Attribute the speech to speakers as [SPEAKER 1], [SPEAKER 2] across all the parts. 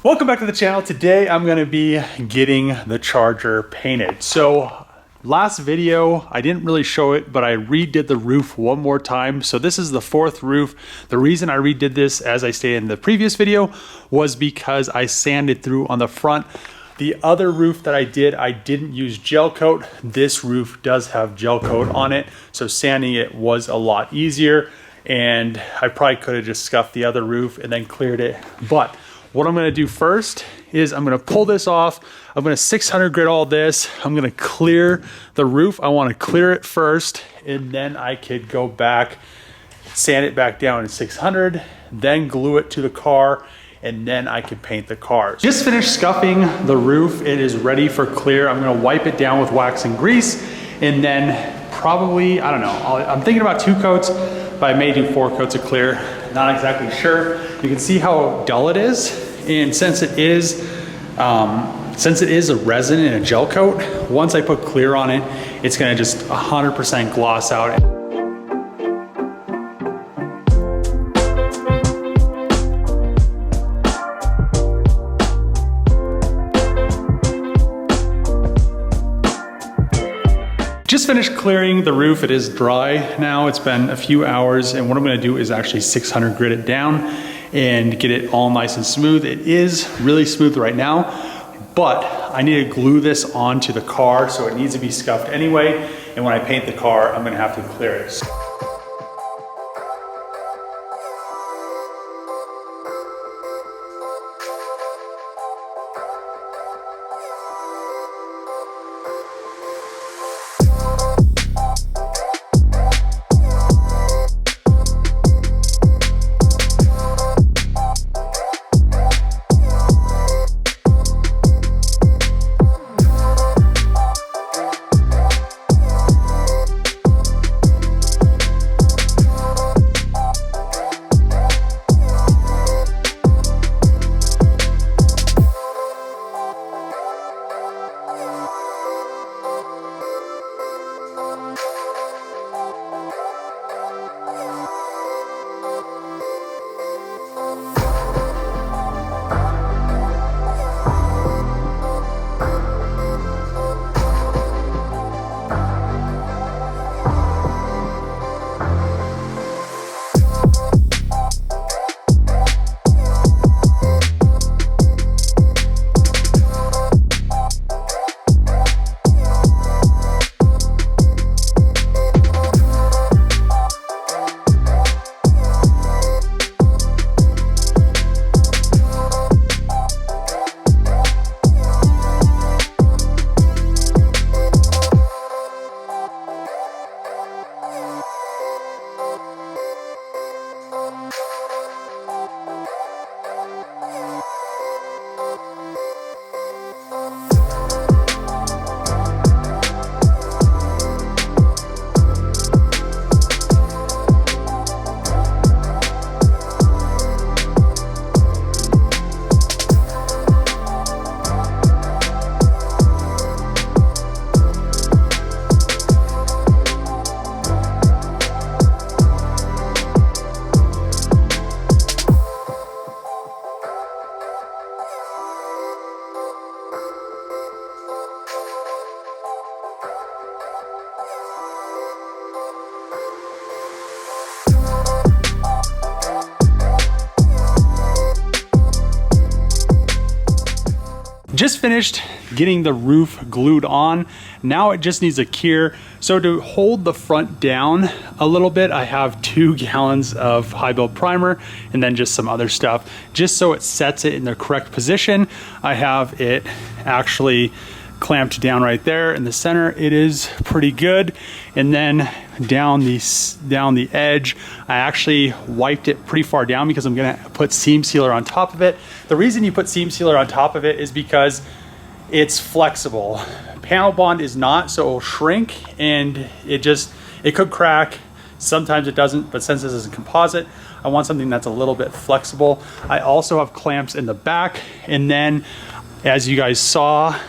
[SPEAKER 1] Welcome back to the channel. Today I'm going to be getting the Charger painted. So last video I didn't really show it, but I redid the roof one more time. So this is the fourth roof. The reason I redid this, as I stated in the previous video, was because I sanded through on the front. The other roof that I didn't use gel coat. This roof does have gel coat on it, so sanding it was a lot easier, and I probably could have just scuffed the other roof and then cleared it. But what I'm gonna do first is I'm gonna pull this off. I'm gonna 600 grit all this. I'm gonna clear the roof. I wanna clear it first, and then I could go back, sand it back down in 600, then glue it to the car, and then I can paint the car. Just finished scuffing the roof. It is ready for clear. I'm gonna wipe it down with wax and grease, and then probably, I don't know, I'm thinking about 2 coats, but I may do 4 coats of clear. Not exactly sure. You can see how dull it is, and since it is a resin and a gel coat, once I put clear on it, it's gonna just 100% gloss out. Just finished clearing the roof. It is dry now. It's been a few hours, and what I'm gonna do is actually 600 grit it down and get it all nice and smooth. It is really smooth right now, but I need to glue this onto the car, so it needs to be scuffed anyway, and when I paint the car, I'm gonna have to clear it. Just finished getting the roof glued on. Now it just needs a cure. So to hold the front down a little bit, I have 2 gallons of high build primer and then just some other stuff, just so it sets it in the correct position. I have it actually clamped down right there in the center. It is pretty good. And then down the edge, I actually wiped it pretty far down because I'm gonna put seam sealer on top of it. The reason you put seam sealer on top of it is because it's flexible. Panel bond is not, so it'll shrink, and it could crack. Sometimes it doesn't, but since this is a composite, I want something that's a little bit flexible. I also have clamps in the back, and then as you guys saw,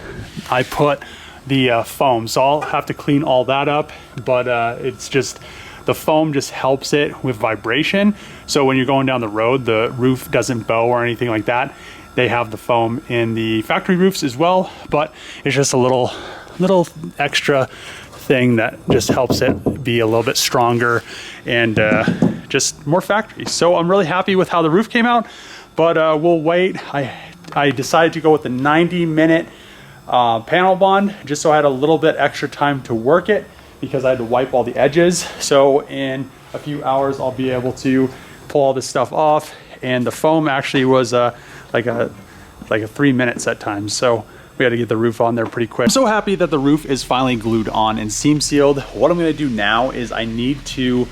[SPEAKER 1] I put the foam, so I'll have to clean all that up, but it's just, the foam just helps it with vibration, so when you're going down the road, the roof doesn't bow or anything like that. they have the foam in the factory roofs as well, but it's just a little extra thing that just helps it be a little bit stronger and just more factory. So I'm really happy with how the roof came out, but we'll wait. I decided to go with the 90-minute panel bond just so I had a little bit extra time to work it because I had to wipe all the edges. So in a few hours I'll be able to pull all this stuff off, and the foam actually was like a 3-minute set time, so we had to get the roof on there pretty quick. I'm so happy that the roof is finally glued on and seam sealed. What I'm going to do now is I need to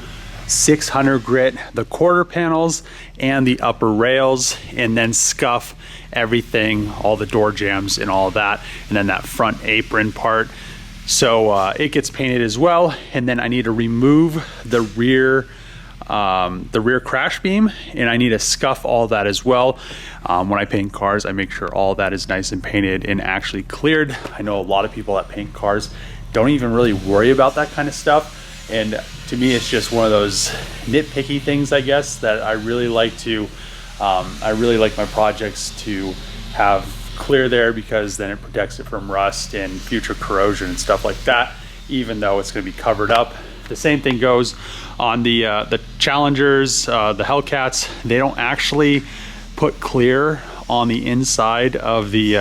[SPEAKER 1] 600 grit the quarter panels and the upper rails, and then scuff everything, all the door jambs and all that, and then that front apron part, so it gets painted as well. And then I need to remove the rear crash beam, and I need to scuff all that as well. When I paint cars, I make sure all that is nice and painted and actually cleared. I know a lot of people that paint cars don't even really worry about that kind of stuff, and to me it's just one of those nitpicky things, I guess, that I really like to I really like my projects to have clear there, because then it protects it from rust and future corrosion and stuff like that, even though it's going to be covered up. The same thing goes on the Challengers, the Hellcats. They don't actually put clear on the inside of the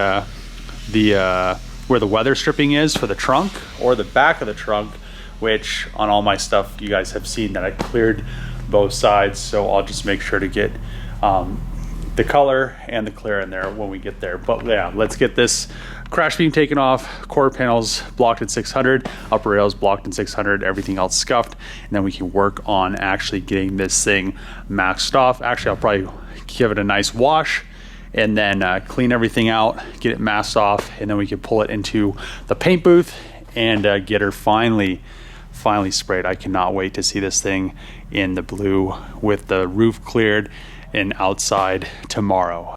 [SPEAKER 1] where the weather stripping is for the trunk or the back of the trunk, which on all my stuff you guys have seen that I cleared both sides. So I'll just make sure to get the color and the clear in there when we get there. But yeah, let's get this crash beam taken off, quarter panels blocked at 600, upper rails blocked in 600, everything else scuffed, and then we can work on actually getting this thing maxed off. Actually, I'll probably give it a nice wash and then clean everything out, get it masked off, and then we can pull it into the paint booth and get her finally sprayed. I cannot wait to see this thing in the blue with the roof cleared and outside tomorrow.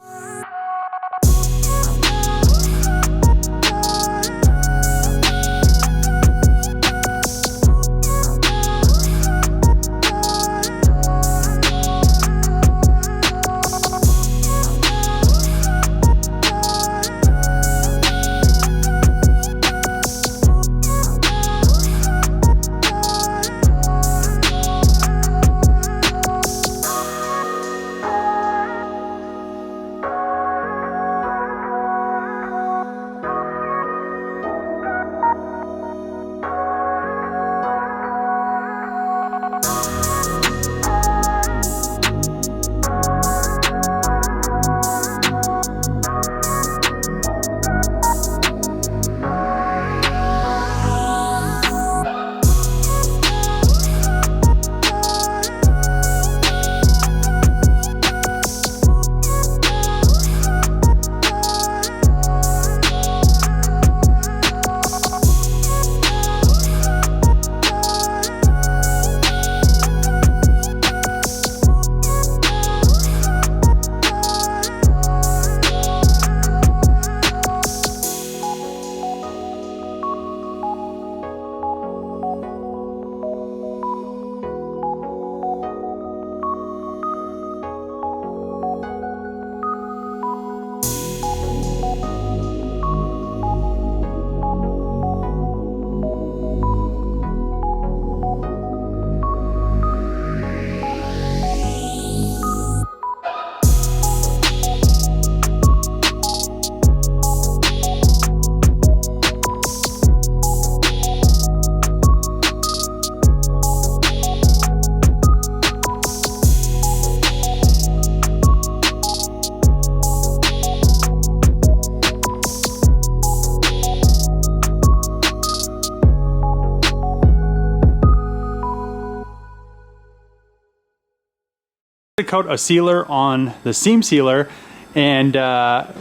[SPEAKER 1] Coat a sealer on the seam sealer, and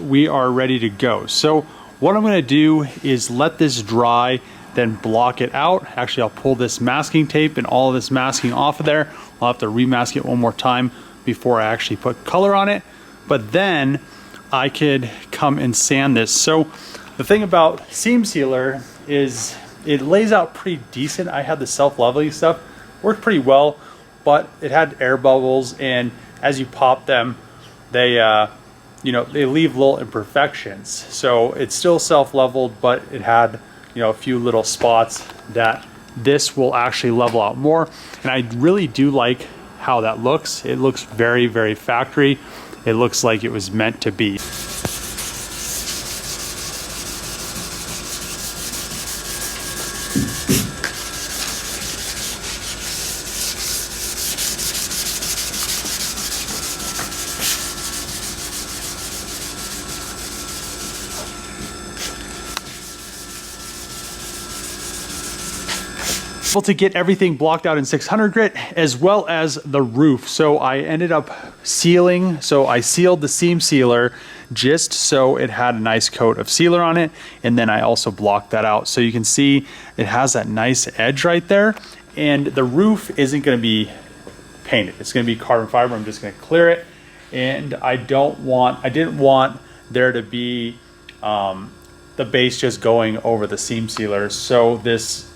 [SPEAKER 1] we are ready to go. So what I'm going to do is let this dry, then block it out. Actually, I'll pull this masking tape and all of this masking off of there. I'll have to remask it one more time before I actually put color on it, but then I could come and sand this. So the thing about seam sealer is it lays out pretty decent. I had the self-leveling stuff, worked pretty well, but it had air bubbles, and as you pop them, they you know, they leave little imperfections. So it's still self-leveled, but it had, you know, a few little spots that this will actually level out more. And I really do like how that looks. It looks very, very factory. It looks like it was meant to be. Able to get everything blocked out in 600 grit as well as the roof. So I ended up sealing. So I sealed the seam sealer just so it had a nice coat of sealer on it. And then I also blocked that out. So you can see it has that nice edge right there. And the roof isn't going to be painted. It's going to be carbon fiber. I'm just going to clear it. And I didn't want there to be the base just going over the seam sealer. So this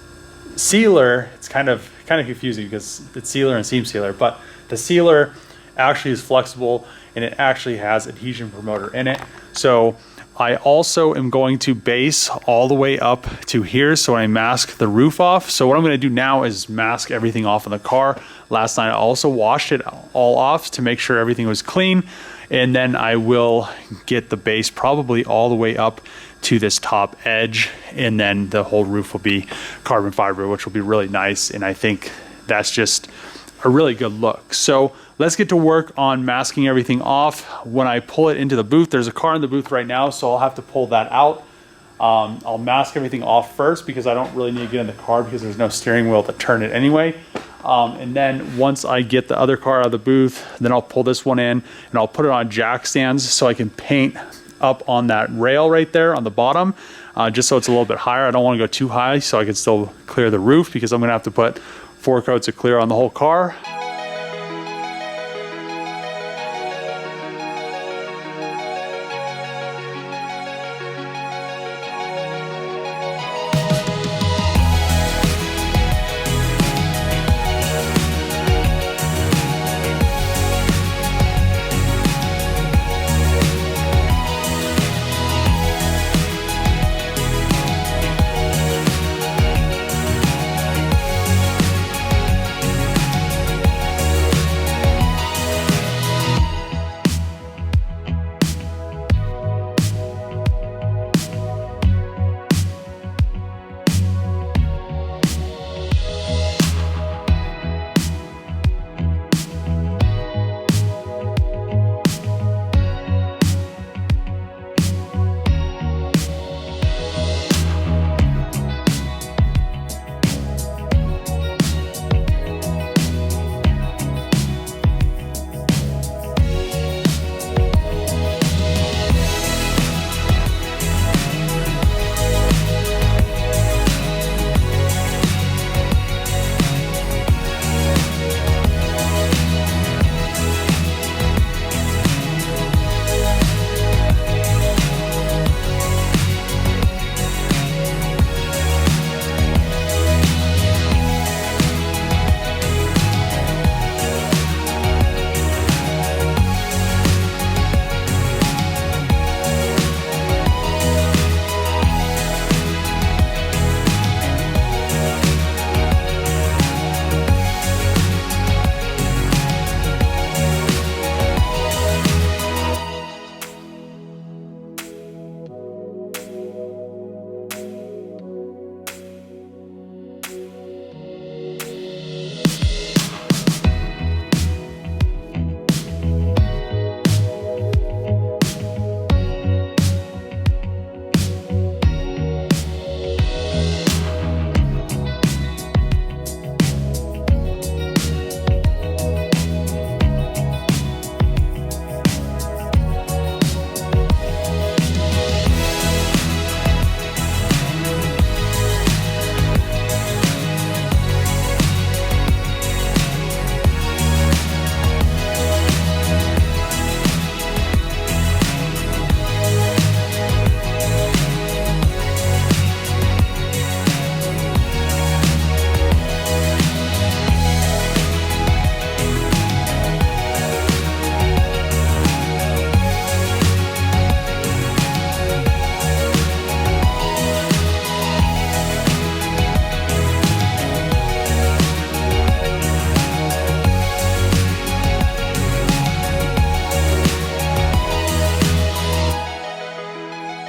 [SPEAKER 1] sealer, it's kind of confusing because it's sealer and seam sealer, but the sealer actually is flexible and it actually has adhesion promoter in it. So I also am going to base all the way up to here so I mask the roof off. So what I'm going to do now is mask everything off in the car. Last night I also washed it all off to make sure everything was clean, and then I will get the base probably all the way up to this top edge, and then the whole roof will be carbon fiber, which will be really nice. And I think that's just a really good look. So let's get to work on masking everything off. When I pull it into the booth, there's a car in the booth right now, so I'll have to pull that out. I'll mask everything off first because I don't really need to get in the car because there's no steering wheel to turn it anyway. And then once I get the other car out of the booth, then I'll pull this one in and I'll put it on jack stands so I can paint up on that rail right there on the bottom, just so it's a little bit higher. I don't want to go too high so I can still clear the roof because I'm going to have to put 4 coats of clear on the whole car.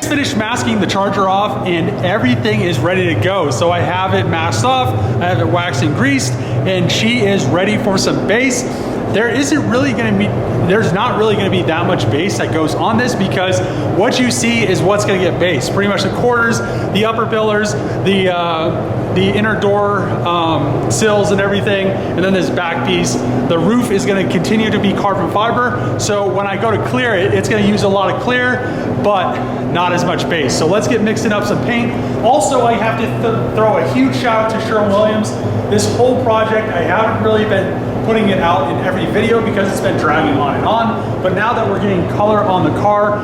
[SPEAKER 1] Finished masking the Charger off and everything is ready to go. So I have it masked off, I have it waxed and greased, and she is ready for some bass. There's not really gonna be that much bass that goes on this, because what you see is what's gonna get bass. Pretty much the quarters, the upper pillars, the inner door sills and everything, and then this back piece. The roof is gonna continue to be carbon fiber, so when I go to clear it, it's gonna use a lot of clear, but not as much bass. So let's get mixing up some paint. Also, I have to throw a huge shout out to Sherwin-Williams. This whole project, I haven't really been putting it out in every video because it's been dragging on and on, but now that we're getting color on the car,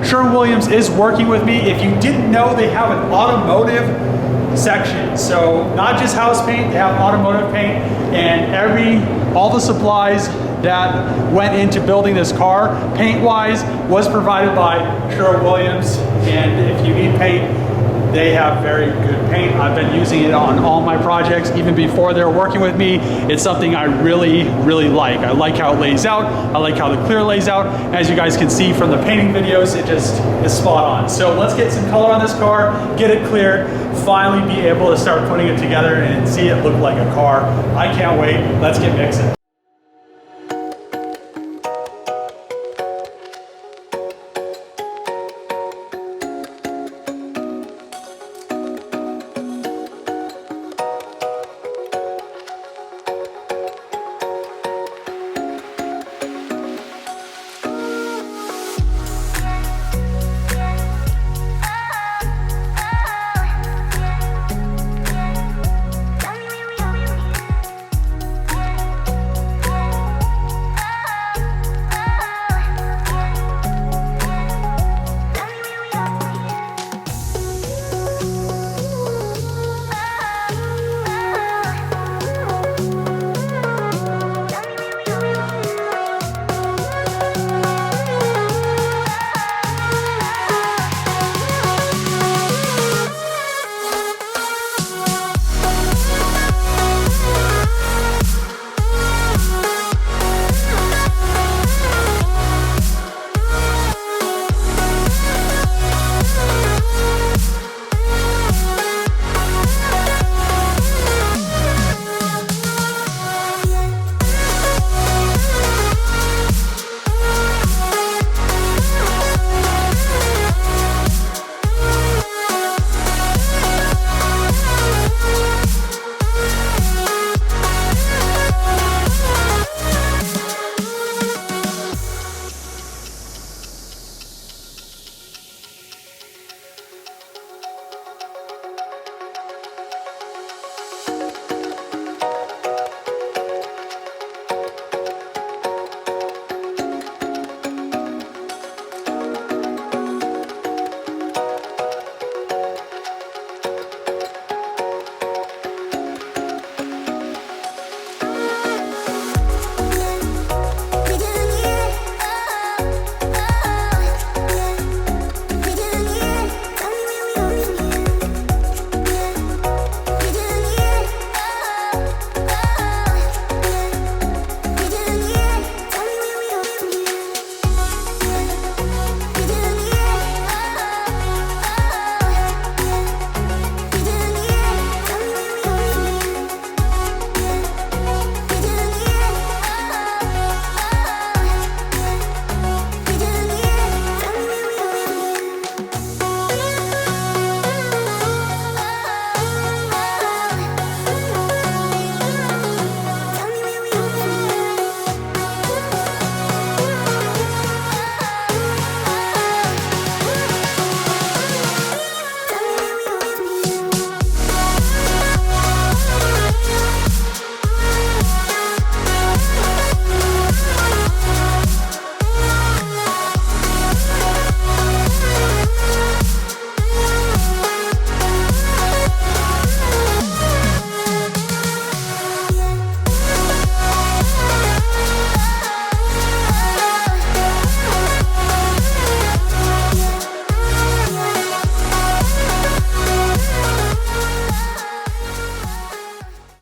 [SPEAKER 1] Sherwin-Williams is working with me. If you didn't know, they have an automotive section. So not just house paint, they have automotive paint, and all the supplies that went into building this car, paint-wise, was provided by Sherwin-Williams. And if you need paint, they have very good paint. I've been using it on all my projects, even before they're working with me. It's something I really, really like. I like how it lays out. I like how the clear lays out. As you guys can see from the painting videos, it just is spot on. So let's get some color on this car, get it cleared, finally be able to start putting it together and see it look like a car. I can't wait. Let's get mixing.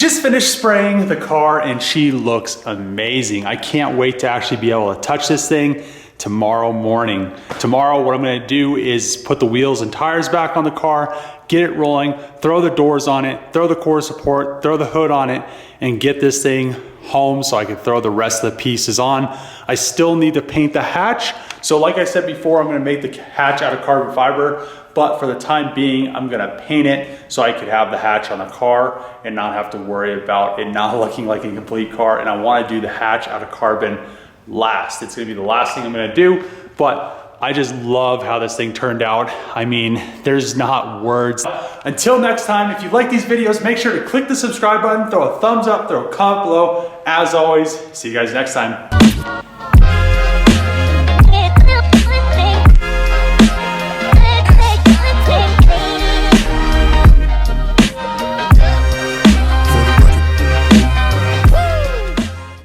[SPEAKER 1] Just finished spraying the car and she looks amazing. I can't wait to actually be able to touch this thing, tomorrow morning. Tomorrow, what I'm gonna do is put the wheels and tires back on the car, get it rolling, throw the doors on it, throw the core support, throw the hood on it, and get this thing home so I can throw the rest of the pieces on. I still need to paint the hatch. So like I said before, I'm gonna make the hatch out of carbon fiber, but for the time being, I'm gonna paint it so I could have the hatch on the car and not have to worry about it not looking like a complete car. And I wanna do the hatch out of carbon last. It's gonna be the last thing I'm gonna do, but I just love how this thing turned out. I mean, there's not words. Until next time, if you like these videos, make sure to click the subscribe button, throw a thumbs up, throw a comment below. As always, see you guys next time.